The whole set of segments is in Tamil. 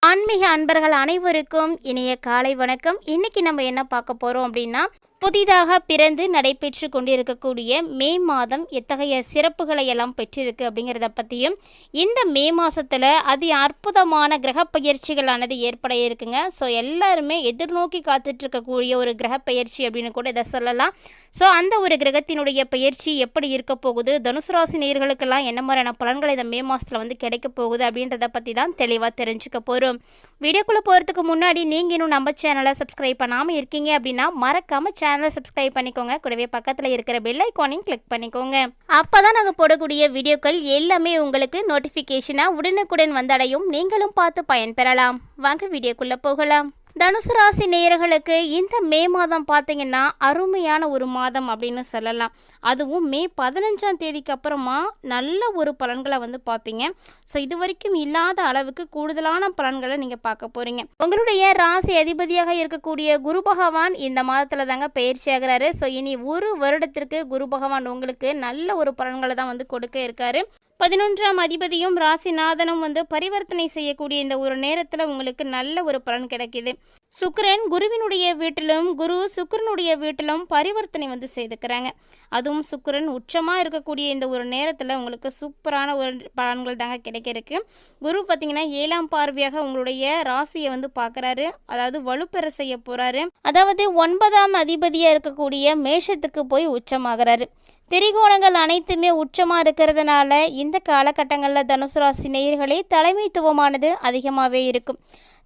ஆன்மீக அன்பர்கள் அனைவருக்கும் இனிய காலை வணக்கம். இன்னைக்கு நம்ம என்ன பார்க்க போறோம் அப்படின்னா, புதிதாக பிறந்து நடைபெற்று கொண்டிருக்கக்கூடிய மே மாதம் எத்தகைய சிறப்புகளை எல்லாம் பெற்றிருக்கு அப்படிங்கிறத பற்றியும், இந்த மே மாதத்தில் அதி அற்புதமான கிரக பயிற்சிகளானது ஏற்பட இருக்குங்க. ஸோ எல்லாருமே எதிர்நோக்கி காத்துட்ருக்கக்கூடிய ஒரு கிரக பயிற்சி அப்படின்னு கூட இதை சொல்லலாம். ஸோ அந்த ஒரு கிரகத்தினுடைய பயிற்சி எப்படி இருக்க போகுது, தனுசு ராசி நேயர்களுக்கெல்லாம் என்ன மாதிரியான பலன்கள் இந்த மே மாதத்தில் வந்து கிடைக்க போகுது அப்படின்றத பற்றி தான் தெளிவாக தெரிஞ்சுக்க போகிறோம். வீடியோக்குள்ளே போகிறதுக்கு முன்னாடி நீங்கள் இன்னும் நம்ம சேனலை சப்ஸ்கிரைப் பண்ணாமல் இருக்கீங்க அப்படின்னா மறக்காமல் சேனலை சப்ஸ்கிரைப் பண்ணிக்கோங்க. கூடவே பக்கத்தில் இருக்கிற பெல் ஐக்கானையும் கிளிக் பண்ணிக்கோங்க. அப்போ தான் நாங்கள் போடக்கூடிய வீடியோக்கள் எல்லாமே உங்களுக்கு நோட்டிஃபிகேஷனாக உடனுக்குடன் வந்தடையும். நீங்களும் பார்த்து பயன்பெறலாம். வாங்க வீடியோக்குள்ளே போகலாம். தனுசு ராசி நேயர்களுக்கு இந்த மே மாதம் பார்த்தீங்கன்னா அருமையான ஒரு மாதம் அப்படின்னு சொல்லலாம். அதுவும் மே 15ஆம் தேதிக்கு அப்புறமா நல்ல ஒரு பலன்களை வந்து பார்ப்பீங்க. ஸோ இது வரைக்கும் இல்லாத அளவுக்கு கூடுதலான பலன்களை நீங்கள் பார்க்க போகிறீங்க. உங்களுடைய ராசி அதிபதியாக இருக்கக்கூடிய குரு பகவான் இந்த மாதத்தில் தாங்க பயிற்சி ஆகிறாரு. ஸோ இனி ஒரு வருடத்திற்கு குரு பகவான் உங்களுக்கு நல்ல ஒரு பலன்களை தான் வந்து கொடுக்க இருக்காரு. 11ஆம் அதிபதியும் ராசிநாதனும் வந்து பரிவர்த்தனை செய்யக்கூடிய இந்த ஒரு நேரத்தில் உங்களுக்கு நல்ல ஒரு பலன் கிடைக்கிது. சுக்கிரன் குருவினுடைய வீட்டிலும் குரு சுக்கிரனுடைய வீட்டிலும் பரிவர்த்தனை வந்து செய்துக்கிறாங்க. அதுவும் சுக்கிரன் உச்சமாக இருக்கக்கூடிய இந்த ஒரு நேரத்தில் உங்களுக்கு சூப்பரான ஒரு பலன்கள் தாங்க கிடைக்க இருக்கு. குரு பார்த்தீங்கன்னா 7ஆம் பார்வையாக உங்களுடைய ராசியை வந்து பார்க்குறாரு. அதாவது வலுப்பெற செய்ய போகிறாரு. அதாவது 9ஆம் அதிபதியாக இருக்கக்கூடிய மேஷத்துக்கு போய் உச்சமாகிறாரு. திரிகோணங்கள் அனைத்துமே உச்சமாக இருக்கிறதுனால இந்த காலகட்டங்களில் தனுசு ராசி நேயர்களே தலைமைத்துவமானது அதிகமாகவே இருக்கும்.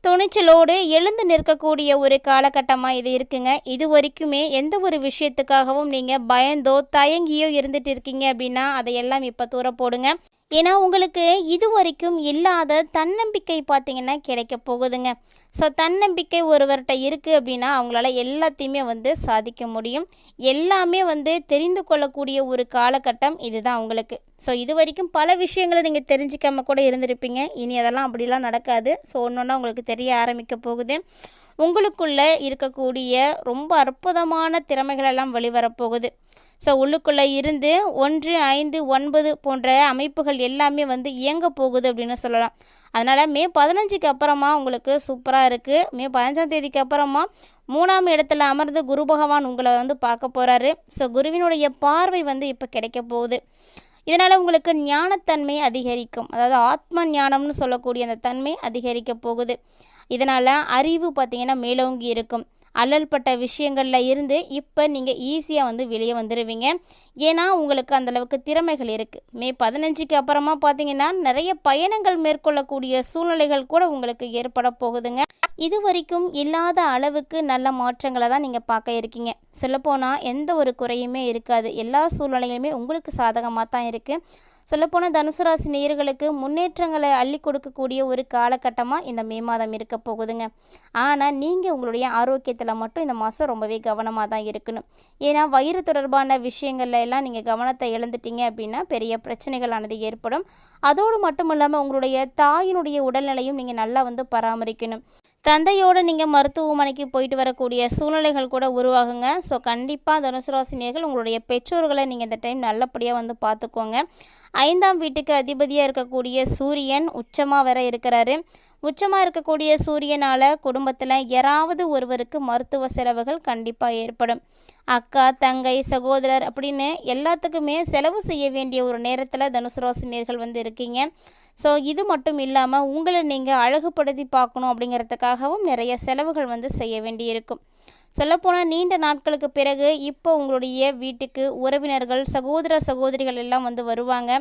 துணிச்சலோடு எழுந்து நிற்கக்கூடிய ஒரு காலகட்டமாக இது இருக்குங்க. இது வரைக்குமே எந்த ஒரு விஷயத்துக்காகவும் நீங்கள் பயந்தோ தயங்கியோ இருந்துட்டு இருக்கீங்க அப்படின்னா அதையெல்லாம் இப்போ தூர போடுங்க. ஏன்னா உங்களுக்கு இது வரைக்கும் இல்லாத தன்னம்பிக்கை பார்த்தீங்கன்னா கிடைக்க போகுதுங்க. ஸோ தன்னம்பிக்கை ஒருவர்கிட்ட இருக்குது அப்படின்னா அவங்களால எல்லாத்தையுமே வந்து சாதிக்க முடியும். எல்லாமே வந்து தெரிந்து கொள்ளக்கூடிய ஒரு காலகட்டம் இதுதான் உங்களுக்கு. ஸோ இது வரைக்கும் பல விஷயங்களை நீங்கள் தெரிஞ்சிக்காமல் கூட இருந்திருப்பீங்க. இனி அதெல்லாம் அப்படிலாம் நடக்காது. ஸோ ஒன்று உங்களுக்கு தெரிய ஆரம்பிக்க போகுது. உங்களுக்குள்ளே இருக்கக்கூடிய ரொம்ப அற்புதமான திறமைகளெல்லாம் வெளிவரப்போகுது. ஸோ உள்ளுக்குள்ளே இருந்து 1, 5, 9 போன்ற அமைப்புகள் எல்லாமே வந்து இயங்க போகுது அப்படின்னு சொல்லலாம். அதனால் மே 15க்கு அப்புறமா உங்களுக்கு சூப்பராக இருக்குது. மே 15ஆம் தேதிக்கு அப்புறமா 3ஆம் இடத்துல அமர்ந்து குரு பகவான் உங்களை வந்து பார்க்க போகிறாரு. ஸோ குருவினுடைய பார்வை வந்து இப்போ கிடைக்க போகுது. இதனால் உங்களுக்கு ஞானத்தன்மை அதிகரிக்கும். அதாவது ஆத்ம ஞானம்னு சொல்லக்கூடிய அந்த தன்மை அதிகரிக்க போகுது. இதனால் அறிவு பார்த்திங்கன்னா மேலோங்கி இருக்கும். அல்லல்பட்ட விஷயங்களில் இருந்து இப்போ நீங்கள் ஈஸியாக வந்து வெளியே வந்துடுவீங்க. ஏன்னா உங்களுக்கு அந்தளவுக்கு திறமைகள் இருக்குது. மே 15க்கு அப்புறமா பார்த்தீங்கன்னா நிறைய பயணங்கள் மேற்கொள்ளக்கூடிய சூழ்நிலைகள் கூட உங்களுக்கு ஏற்பட போகுதுங்க. இது வரைக்கும் இல்லாத அளவுக்கு நல்ல மாற்றங்களை தான் நீங்கள் பார்க்க இருக்கீங்க. சொல்லப்போனால் எந்த ஒரு குறையுமே இருக்காது. எல்லா சூழ்நிலைகளுமே உங்களுக்கு சாதகமாக தான் இருக்குது. சொல்லப்போனால் தனுசு ராசி நேயர்களுக்கு முன்னேற்றங்களை அள்ளி கொடுக்கக்கூடிய ஒரு காலகட்டமாக இந்த மே மாதம் இருக்க போகுதுங்க. ஆனால் நீங்கள் உங்களுடைய ஆரோக்கியத்தில் மட்டும் இந்த மாதம் ரொம்பவே கவனமாக தான் இருக்கணும். ஏன்னா வயிறு தொடர்பான விஷயங்கள்ல எல்லாம் நீங்கள் கவனத்தை இழந்துட்டீங்க அப்படின்னா பெரிய பிரச்சனைகளானது ஏற்படும். அதோடு மட்டும் இல்லாமல் உங்களுடைய தாயினுடைய உடல்நிலையும் நீங்கள் நல்லா வந்து பராமரிக்கணும். தந்தையோடு நீங்கள் மருத்துவமனைக்கு போயிட்டு வரக்கூடிய சூழ்நிலைகள் கூட உருவாகுங்க. ஸோ கண்டிப்பாக தனுசு ராசி நேயர்கள் உங்களுடைய பெற்றோர்களை நீங்கள் இந்த டைம் நல்லபடியாக வந்து பார்த்துக்கோங்க. 5ஆம் வீட்டுக்கு அதிபதியாக இருக்கக்கூடிய சூரியன் உச்சமாக வர இருக்கிறாரு. உச்சமாக இருக்கக்கூடிய சூரியனால் குடும்பத்தில் யாராவது ஒருவருக்கு மருத்துவ செலவுகள் கண்டிப்பாக ஏற்படும். அக்கா, தங்கை, சகோதரர் அப்படின்னு எல்லாத்துக்குமே செலவு செய்ய வேண்டிய ஒரு நேரத்தில் தனுசு ராசி நேயர்கள் வந்து இருக்கீங்க. ஸோ இது மட்டும் இல்லாமல் உங்களை நீங்கள் அழகுபடுத்தி பார்க்கணும் அப்படிங்கிறதுக்காகவும் நிறைய செலவுகள் வந்து செய்ய வேண்டியிருக்கும். சொல்லப்போனால் நீண்ட நாட்களுக்கு பிறகு இப்போ உங்களுடைய வீட்டுக்கு உறவினர்கள், சகோதர சகோதரிகள் எல்லாம் வந்து வருவாங்க.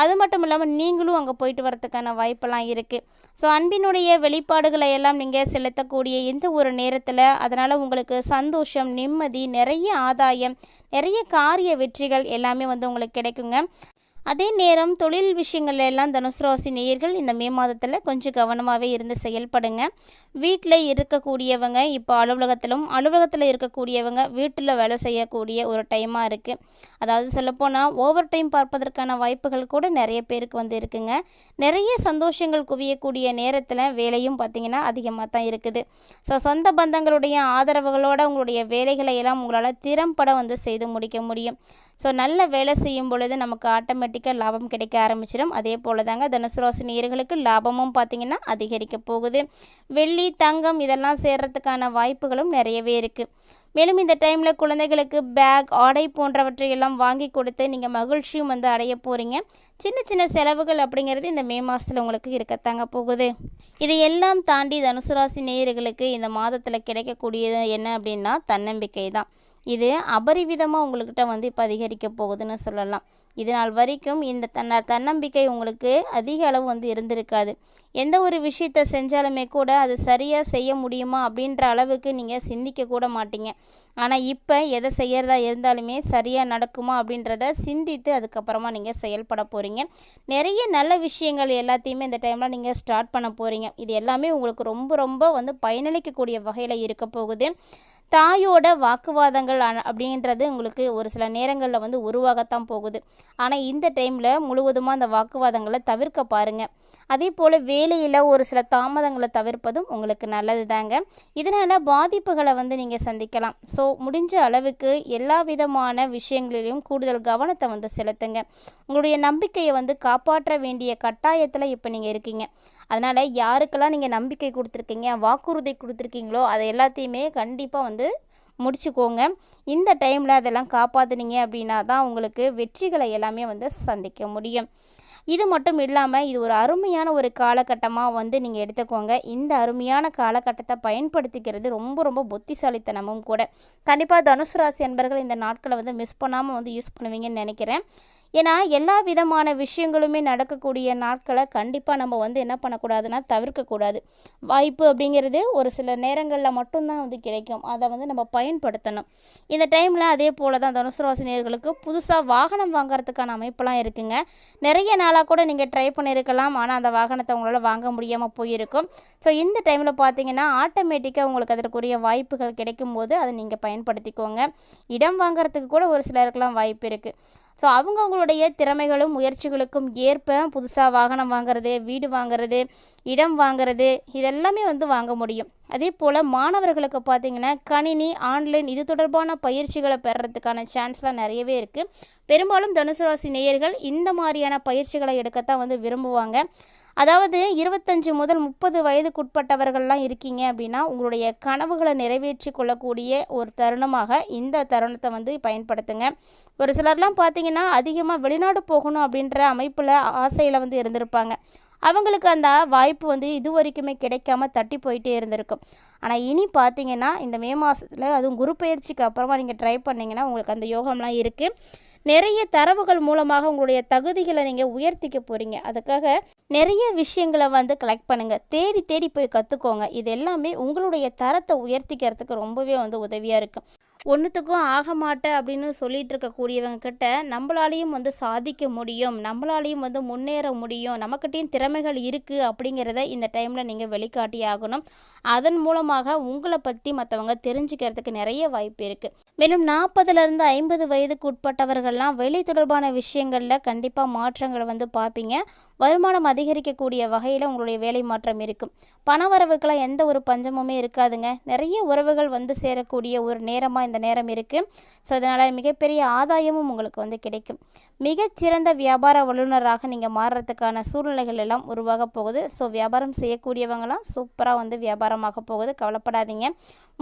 அது மட்டும் இல்லாமல் நீங்களும் அங்கே போயிட்டு வரத்துக்கான வாய்ப்பெல்லாம் இருக்குது. ஸோ அன்பினுடைய வெளிப்பாடுகளை எல்லாம் நீங்கள் செலுத்தக்கூடிய இந்த ஒரு நேரத்தில் அதனால் உங்களுக்கு சந்தோஷம், நிம்மதி, நிறைய ஆதாயம், நிறைய காரிய வெற்றிகள் எல்லாமே வந்து உங்களுக்கு கிடைக்குங்க. அதே நேரம் தொழில் விஷயங்கள் எல்லாம் தனுசு ராசி நேயர்கள் இந்த மே மாதத்தில் கொஞ்சம் கவனமாகவே இருந்து செயல்படுங்க. வீட்டில் இருக்கக்கூடியவங்க இப்போ அலுவலகத்தில் இருக்கக்கூடியவங்க வீட்டில் வேலை செய்யக்கூடிய ஒரு டைமாக இருக்குது. அதாவது சொல்லப்போனால் ஓவர் டைம் பார்ப்பதற்கான வாய்ப்புகள் கூட நிறைய பேருக்கு வந்து இருக்குங்க. நிறைய சந்தோஷங்கள் குவியக்கூடிய நேரத்தில் வேலையும் பார்த்திங்கன்னா அதிகமாக தான் இருக்குது. ஸோ சொந்த பந்தங்களுடைய ஆதரவுகளோடு உங்களுடைய வேலைகளை எல்லாம் உங்களால் திறம்பட வந்து செய்து முடிக்க முடியும். ஸோ நல்ல வேலை செய்யும் பொழுது நமக்கு ஆட்டோமேட்டிக் ஆட்டோமேட்டிக்காக லாபம் கிடைக்க ஆரம்பிச்சிடும். அதே போல் தாங்க தனுசு ராசி நேயர்களுக்கு லாபமும் பார்த்திங்கன்னா அதிகரிக்க போகுது. வெள்ளி தங்கம் இதெல்லாம் சேர்கிறதுக்கான வாய்ப்புகளும் நிறையவே இருக்குது. மேலும் இந்த டைமில் குழந்தைகளுக்கு பேக் ஆடை போன்றவற்றை எல்லாம் வாங்கி கொடுத்து நீங்கள் மகிழ்ச்சியும் வந்து அடைய போகிறீங்க. சின்ன சின்ன செலவுகள் அப்படிங்கிறது இந்த மே மாதத்தில் உங்களுக்கு இருக்கத்தாங்க போகுது. இதையெல்லாம் தாண்டி தனுசு ராசி நேயர்களுக்கு இந்த மாதத்தில் கிடைக்கக்கூடியது என்ன அப்படின்னா தன்னம்பிக்கை தான். இது அபரிவிதமாக உங்கள்கிட்ட வந்து இப்போ அதிகரிக்க போகுதுன்னு சொல்லலாம். இது நாள் வரைக்கும் இந்த தன்னம்பிக்கை உங்களுக்கு அதிக அளவு வந்து இருந்திருக்காது. எந்த ஒரு விஷயத்தை செஞ்சாலுமே கூட அது சரியாக செய்ய முடியுமா அப்படின்ற அளவுக்கு நீங்கள் சிந்திக்க கூட மாட்டீங்க. ஆனால் இப்போ எதை செய்கிறதா இருந்தாலுமே சரியாக நடக்குமா அப்படின்றத சிந்தித்து அதுக்கப்புறமா நீங்கள் செயல்பட போகிறீங்க. நிறைய நல்ல விஷயங்கள் எல்லாத்தையுமே இந்த டைமில் நீங்கள் ஸ்டார்ட் பண்ண போகிறீங்க. இது எல்லாமே உங்களுக்கு ரொம்ப ரொம்ப வந்து பயனளிக்கக்கூடிய வகையில் இருக்க போகுது. தாயோட வாக்குவாதங்கள் அப்படின்றது உங்களுக்கு ஒரு சில நேரங்களில் வந்து உருவாகத்தான் போகுது. ஆனால் இந்த டைமில் முழுவதுமாக அந்த வாக்குவாதங்களை தவிர்க்க பாருங்கள். அதே போல் வேலையில் ஒரு சில தாமதங்களை தவிர்ப்பதும் உங்களுக்கு நல்லது தாங்க. இதனால் பாதிப்புகளை வந்து நீங்கள் சந்திக்கலாம். ஸோ முடிஞ்ச அளவுக்கு எல்லா விதமான விஷயங்களிலும் கூடுதல் கவனத்தை வந்து செலுத்துங்க. உங்களுடைய நம்பிக்கையை வந்து காப்பாற்ற வேண்டிய கட்டாயத்தில் இப்போ நீங்கள் இருக்கீங்க. அதனால் யாருக்கெல்லாம் நீங்கள் நம்பிக்கை கொடுத்துருக்கீங்க, வாக்குறுதி கொடுத்துருக்கீங்களோ அதை எல்லாத்தையுமே கண்டிப்பாக வந்து முடிச்சுக்கோங்க. இந்த டைமில் அதெல்லாம் காப்பாற்றுனீங்க அப்படின்னா தான் உங்களுக்கு வெற்றிகளை எல்லாமே வந்து சந்திக்க முடியும். இது மட்டும் இல்லாமல் இது ஒரு அருமையான ஒரு காலகட்டமாக வந்து நீங்கள் எடுத்துக்கோங்க. இந்த அருமையான காலகட்டத்தை பயன்படுத்திக்கிறது ரொம்ப ரொம்ப புத்திசாலித்தனமும் கூட. கண்டிப்பாக தனுசு ராசி அன்பர்கள் இந்த நாட்களை வந்து மிஸ் பண்ணாமல் வந்து யூஸ் பண்ணுவீங்கன்னு நினைக்கிறேன். ஏன்னா எல்லா விதமான விஷயங்களுமே நடக்கக்கூடிய நாட்களை கண்டிப்பாக நம்ம வந்து என்ன பண்ணக்கூடாதுன்னா தவிர்க்கக்கூடாது. வாய்ப்பு அப்படிங்கிறது ஒரு சில நேரங்களில் மட்டும்தான் வந்து கிடைக்கும். அதை வந்து நம்ம பயன்படுத்தணும். இந்த டைமில் அதே போல் தான் தனுசு ராசி நேயர்களுக்கு புதுசாக வாகனம் வாங்குறதுக்கான அமைப்பெல்லாம் இருக்குங்க. நிறைய நாளாக கூட நீங்கள் ட்ரை பண்ணியிருக்கலாம். ஆனால் அந்த வாகனத்தை உங்களால் வாங்க முடியாமல் போயிருக்கும். ஸோ இந்த டைமில் பார்த்தீங்கன்னா ஆட்டோமேட்டிக்காக உங்களுக்கு அதற்குரிய வாய்ப்புகள் கிடைக்கும் போது அதை நீங்கள் பயன்படுத்திக்கோங்க. இடம் வாங்குறதுக்கு கூட ஒரு சிலருக்கெல்லாம் வாய்ப்பு இருக்குது. ஸோ அவங்கவுங்களுடைய திறமைகளும் முயற்சிகளுக்கும் ஏற்ப புதுசாக வாகனம் வாங்குறது, வீடு வாங்குறது, இடம் வாங்குறது இதெல்லாமே வந்து வாங்க முடியும். அதே போல் மாணவர்களுக்கு பார்த்திங்கன்னா கணினி, ஆன்லைன் இது தொடர்பான பயிற்சிகளை பெறறதுக்கான சான்ஸ்லாம் நிறையவே இருக்குது. பெரும்பாலும் தனுசு ராசி நேயர்கள் இந்த மாதிரியான பயிற்சிகளை எடுக்கத்தான் வந்து விரும்புவாங்க. அதாவது 25 முதல் 30 வயதுக்குட்பட்டவர்கள்லாம் இருக்கீங்க அப்படின்னா உங்களுடைய கனவுகளை நிறைவேற்றி கொள்ளக்கூடிய ஒரு தருணமாக இந்த தருணத்தை வந்து பயன்படுத்துங்க. ஒரு சிலர்லாம் பார்த்திங்கன்னா அதிகமாக வெளிநாடு போகணும் அப்படின்ற அமைப்பில் ஆசையில் வந்து இருந்திருப்பாங்க. அவங்களுக்கு அந்த வாய்ப்பு வந்து இது வரைக்குமே கிடைக்காம தட்டி போயிட்டே இருந்திருக்கும். ஆனால் இனி பார்த்தீங்கன்னா இந்த மே மாதத்தில் அதுவும் குரு பயிற்சிக்கு அப்புறமா நீங்கள் ட்ரை பண்ணிங்கன்னா உங்களுக்கு அந்த யோகம்லாம் இருக்குது. நிறைய தரவுகள் மூலமாக உங்களுடைய தகுதிகளை நீங்கள் உயர்த்திக்க போகிறீங்க. அதுக்காக நிறைய விஷயங்களை வந்து கலெக்ட் பண்ணுங்கள். தேடி தேடி போய் கற்றுக்கோங்க. இது எல்லாமே உங்களுடைய தரத்தை உயர்த்திக்கிறதுக்கு ரொம்பவே வந்து உதவியாக இருக்கும். ஒன்றுத்துக்கும் ஆக மாட்டேன் அப்படின்னு சொல்லிட்டு இருக்கக்கூடியவங்க கிட்ட நம்மளாலையும் வந்து சாதிக்க முடியும், நம்மளாலையும் வந்து முன்னேற முடியும், நம்மக்கிட்டையும் திறமைகள் இருக்குது அப்படிங்கிறத இந்த டைமில் நீங்கள் வெளிக்காட்டி ஆகணும். அதன் மூலமாக உங்களை பற்றி மற்றவங்க தெரிஞ்சுக்கிறதுக்கு நிறைய வாய்ப்பு இருக்குது. மேலும் 40லேருந்து 50 வயதுக்கு உட்பட்டவர்கள்லாம் வெளி தொடர்பான விஷயங்களில் கண்டிப்பாக மாற்றங்களை வந்து பார்ப்பீங்க. வருமானம் அதிகரிக்கக்கூடிய வகையில் உங்களுடைய வேலை மாற்றம் இருக்கும். பண வரவுக்கெல்லாம் எந்த ஒரு பஞ்சமுமே இருக்காதுங்க. நிறைய உறவுகள் வந்து சேரக்கூடிய ஒரு நேரமாக இந்த நேரம் இருக்குது. ஸோ அதனால் மிகப்பெரிய ஆதாயமும் உங்களுக்கு வந்து கிடைக்கும். மிகச்சிறந்த வியாபார வல்லுநராக நீங்கள் மாறுறதுக்கான சூழ்நிலைகள் எல்லாம் உருவாக போகுது. ஸோ வியாபாரம் செய்யக்கூடியவங்களாம் சூப்பராக வந்து வியாபாரமாக போகுது. கவலைப்படாதீங்க.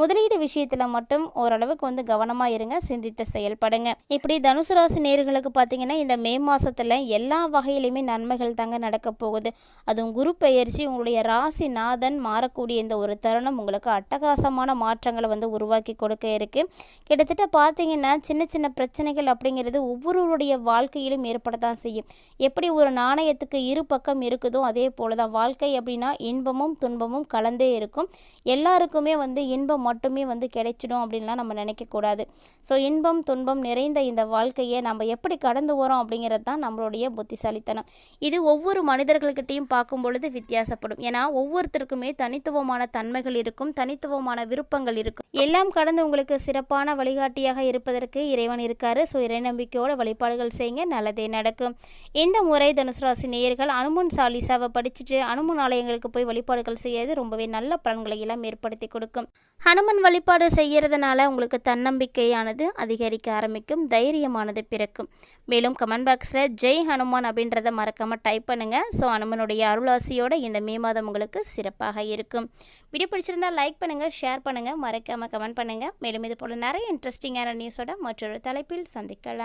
முதலீடு விஷயத்தில் மட்டும் ஓரளவுக்கு வந்து கவனமாக இருங்க, சிந்தித்து செயல்படுங்க. இப்படி தனுசு ராசி நேயர்களுக்கு பார்த்தீங்கன்னா இந்த மே மாதத்தில் எல்லா வகையிலுமே நன்மைகள் தாங்க நடக்க போகுது. அதுவும் குரு பெயர்ச்சி உங்களுடைய ராசி நாதன் மாறக்கூடிய இந்த ஒரு தருணம் உங்களுக்கு அட்டகாசமான மாற்றங்களை வந்து உருவாக்கி கொடுக்க இருக்குது. கிட்டத்தட்ட பார்த்தீங்கன்னா சின்ன சின்ன பிரச்சனைகள் அப்படிங்கிறது ஒவ்வொருவருடைய வாழ்க்கையிலும் ஏற்படத்தான் செய்யும். எப்படி ஒரு நாணயத்துக்கு இரு பக்கம் இருக்குதோ அதே போல தான் வாழ்க்கை அப்படின்னா இன்பமும் துன்பமும் கலந்தே இருக்கும். எல்லாருக்குமே வந்து இன்பம் மட்டுமே வந்து கிடைச்சிடும் அப்படின்லாம் நம்ம நினைக்கக்கூடாது. ஸோ இன்பம் துன்பம் நிறைந்த இந்த வாழ்க்கையை நம்ம எப்படி கடந்து வரோம் அப்படிங்கிறது தான் நம்மளுடைய புத்திசாலித்தனம். இது ஒவ்வொரு மனிதர்கள்கிட்டையும் பார்க்கும் பொழுது வித்தியாசப்படும். ஏன்னா ஒவ்வொருத்தருக்குமே தனித்துவமான தன்மைகள் இருக்கும், தனித்துவமான விருப்பங்கள் இருக்கும். எல்லாம் கடந்து உங்களுக்கு சிறப்பான வழிகாட்டியாக இருப்பதற்கு இறைவன் இருக்காரு. ஸோ இறை நம்பிக்கையோட வழிபாடுகள் செய்யுங்க, நல்லதே நடக்கும். இந்த முறை தனுசு ராசி நேயர்கள் அனுமன் சாலிசாவை படிச்சுட்டு அனுமன் ஆலயங்களுக்கு போய் வழிபாடுகள் செய்யறது ரொம்பவே நல்ல பலன்களை எல்லாம் ஏற்படுத்தி கொடுக்கும். ஹனுமன் வழிபாடு செய்கிறதுனால உங்களுக்கு தன்னம்பிக்கையானது அதிகரிக்க ஆரம்பிக்கும், தைரியமானது நல்லதானது பிறக்கும். மேலும் கமெண்ட் பாக்ஸில் ஜெய் ஹனுமான் அப்படின்றத மறக்காமல் டைப் பண்ணுங்கள். ஸோ ஹனுமனுடைய அருளாசியோடு இந்த மே மாதம் உங்களுக்கு சிறப்பாக இருக்கும். வீடியோ பிடிச்சிருந்தால் லைக் பண்ணுங்கள், ஷேர் பண்ணுங்கள், மறக்காமல் கமெண்ட் பண்ணுங்கள். மேலும் இது போல் நிறைய இன்ட்ரெஸ்டிங்கான நியூஸோட மற்றொரு தலைப்பில் சந்திக்கலாம்.